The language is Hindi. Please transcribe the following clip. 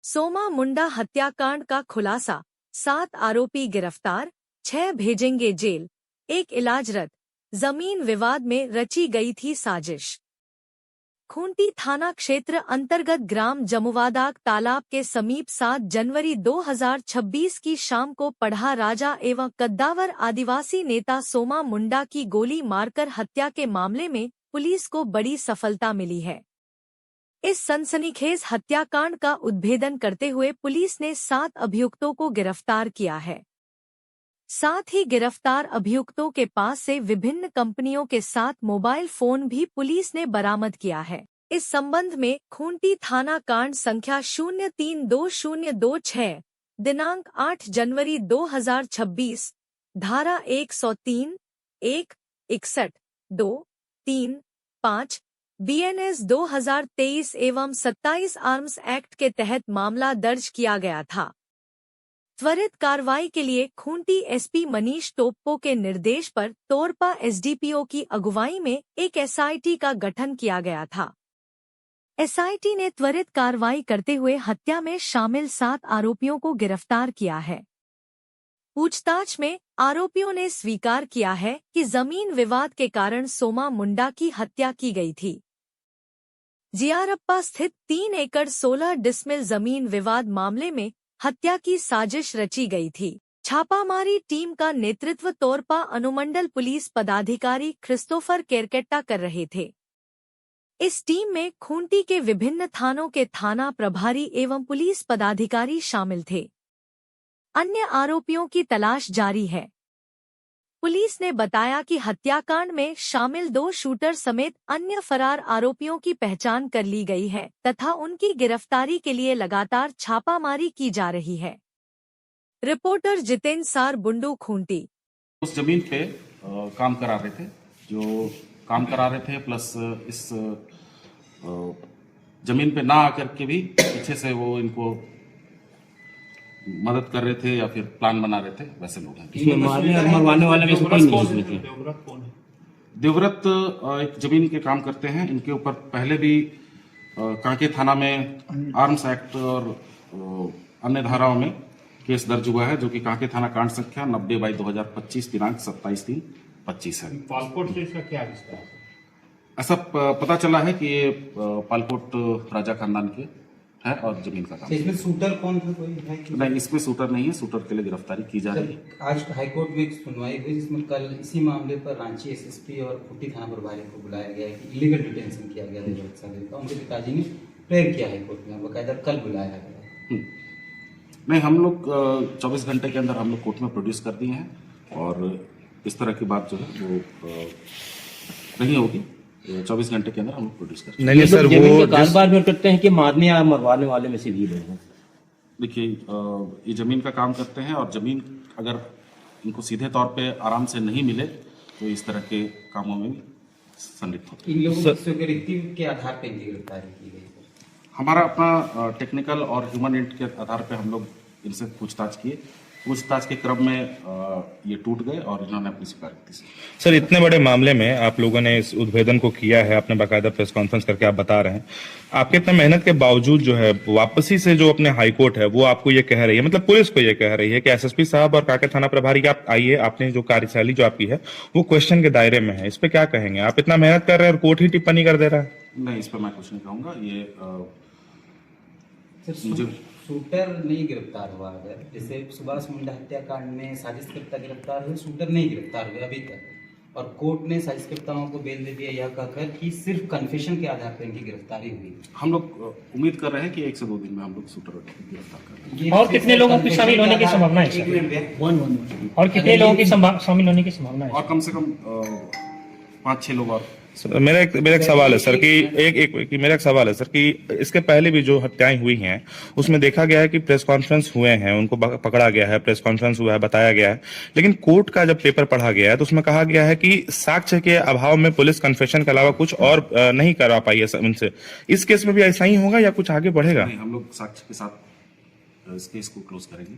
सोमा मुंडा हत्याकांड का खुलासा, 7 आरोपी गिरफ्तार, 6 भेजेंगे जेल, 1 इलाजरत। जमीन विवाद में रची गई थी साजिश। खूंटी थाना क्षेत्र अंतर्गत ग्राम जमुवादाग तालाब के समीप 7 जनवरी 2026 की शाम को पढ़ा राजा एवं कद्दावर आदिवासी नेता सोमा मुंडा की गोली मारकर हत्या के मामले में पुलिस को बड़ी सफलता मिली है। इस सनसनीखेज हत्याकांड का उद्भेदन करते हुए पुलिस ने 7 अभियुक्तों को गिरफ्तार किया है। साथ ही गिरफ्तार अभियुक्तों के पास से विभिन्न कंपनियों के 7 मोबाइल फोन भी पुलिस ने बरामद किया है। इस संबंध में खूंटी थाना कांड संख्या 032026 दिनांक 8 जनवरी 2026 धारा 103, 1, 61, 2, 3, 5 BNS 2023 एवं 27 आर्म्स एक्ट के तहत मामला दर्ज किया गया था। त्वरित कार्रवाई के लिए खूंटी एसपी मनीष टोप्पो के निर्देश पर तोरपा एसडीपीओ की अगुवाई में एक एसआईटी का गठन किया गया था। एसआईटी ने त्वरित कार्रवाई करते हुए हत्या में शामिल 7 आरोपियों को गिरफ्तार किया है। पूछताछ में आरोपियों ने स्वीकार किया है कि जमीन विवाद के कारण सोमा मुंडा की हत्या की गई थी। जियारप्पा स्थित 3 एकड़ 16 डिसमिल जमीन विवाद मामले में हत्या की साजिश रची गई थी। छापामारी टीम का नेतृत्व तोरपा अनुमंडल पुलिस पदाधिकारी क्रिस्टोफर केरकेट्टा कर रहे थे। इस टीम में खूंटी के विभिन्न थानों के थाना प्रभारी एवं पुलिस पदाधिकारी शामिल थे। अन्य आरोपियों की तलाश जारी है। पुलिस ने बताया कि हत्याकांड में शामिल 2 शूटर समेत अन्य फरार आरोपियों की पहचान कर ली गई है तथा उनकी गिरफ्तारी के लिए लगातार छापामारी की जा रही है। रिपोर्टर जितेंद्र सार, बुंडू, खूंटी। उस जमीन पे काम करा रहे थे, जो काम करा रहे थे प्लस इस जमीन पे ना आकर के भी पीछे से वो इनको मदद कर रहे थे या फिर प्लान बना रहे थे, वैसे लोग हैं। इसमें मारने और मरवाने वाला में से कोई नहीं है। देवव्रत एक जमीन के काम करते हैं। इनके ऊपर पहले भी कांके थाना में आर्म्स एक्ट और अन्य धाराओं में केस दर्ज हुआ है, जो कि कांके थाना कांड संख्या 90/2025 दिनांक 27/3/25 है। पालकोट से इसका क्या रिश्ता है? ऐसा पता चला है कि ये पालकोट राजा खानदान के है और जमीन का काम। इसमें शूटर कौन था, कोई है? नहीं, इसमें शूटर नहीं है। शूटर के लिए गिरफ्तारी की जा रही है। आज हाईकोर्ट में एक सुनवाई हुई जिसमें कल इसी मामले पर रांची एसएसपी और खूंटी थाना प्रभारी को बुलाया गया है कि इलीगल डिटेंशन किया गया था। उनके पिताजी ने प्रेयर किया हाईकोर्ट में, बकायदा कल बुलाया गया। नहीं, हम लोग 24 घंटे के अंदर हम लोग कोर्ट में प्रोड्यूस कर दिए हैं और इस तरह की बात जो है वो नहीं होगी। 24 घंटे के अंदर हम लोग प्रोड्यूस करेंगे। नहीं सर, वो कारोबार में करते हैं कि मारने या मरवाने वाले में से भी लोग हैं। देखिए, ये जमीन का काम करते हैं और जमीन अगर इनको सीधे तौर पे आराम से नहीं मिले तो इस तरह के कामों में संलिप्त होते हैं। इन लोगों की सिक्योरिटी के आधार पर इनकी गिरफ्तारी की गई। हमारा अपना टेक्निकल और ह्यूमन इंट के आधार पे हम लोग इनसे पूछताछ किए। पूछताछ के क्रम में ये टूट गए और इन्होंने अपनी स्वीकृति दी। सर, इतने बड़े मामले में आप लोगों ने इस उद्भेदन को किया है, आपने बाकायदा प्रेस कॉन्फ्रेंस करके आप बता रहे हैं। आपके इतने मेहनत के बावजूद जो है वापसी से जो अपने हाईकोर्ट है वो आपको ये कह रही है, मतलब पुलिस को ये कह रही है कि एसएसपी साहब और कांके थाना प्रभारी आप आइए, आपने जो कार्यशैली जो आपकी है वो क्वेश्चन के दायरे में है। इस पे क्या कहेंगे? आप इतना मेहनत कर रहे हैं और कोर्ट ही टिप्पणी कर दे रहा है। नहीं, इस पर मैं कुछ नहीं कहूँगा। ये मुझे शूटर नहीं गिरफ्तार हुआ। अगर जैसे सुभाष मुंडा हत्याकांड में साजिशकर्ता गिरफ्तार हुए, शूटर नहीं गिरफ्तार हुए अभी तक, और कोर्ट ने साजिशकर्ताओं को बेल दे दिया यह कहकर कि सिर्फ कन्फेशन के आधार पर इनकी गिरफ्तारी हुई। हम लोग उम्मीद कर रहे हैं कि 1 से 2 दिन में हम लोग शूटर गिरफ्तार करेंगे। और कितने लोगों की शामिल होने की संभावना है? और कितने लोगों की शामिल होने की संभावना है? और कम से कम 5-6 लोग और। मेरा एक सवाल है सर कि मेरा एक सवाल है सर कि इसके पहले भी जो हत्याएं हुई हैं उसमें देखा गया है कि प्रेस कॉन्फ्रेंस हुए हैं, उनको पकड़ा गया है, प्रेस कॉन्फ्रेंस हुआ है, बताया गया है, लेकिन कोर्ट का जब पेपर पढ़ा गया है तो उसमें कहा गया है कि साक्ष्य के अभाव में पुलिस कन्फेशन के अलावा कुछ और नहीं करवा पाई है उनसे। इस केस में भी ऐसा ही होगा या कुछ आगे बढ़ेगा? नहीं, हम लोग साक्ष्य के साथ इस केस को क्लोज करेंगे।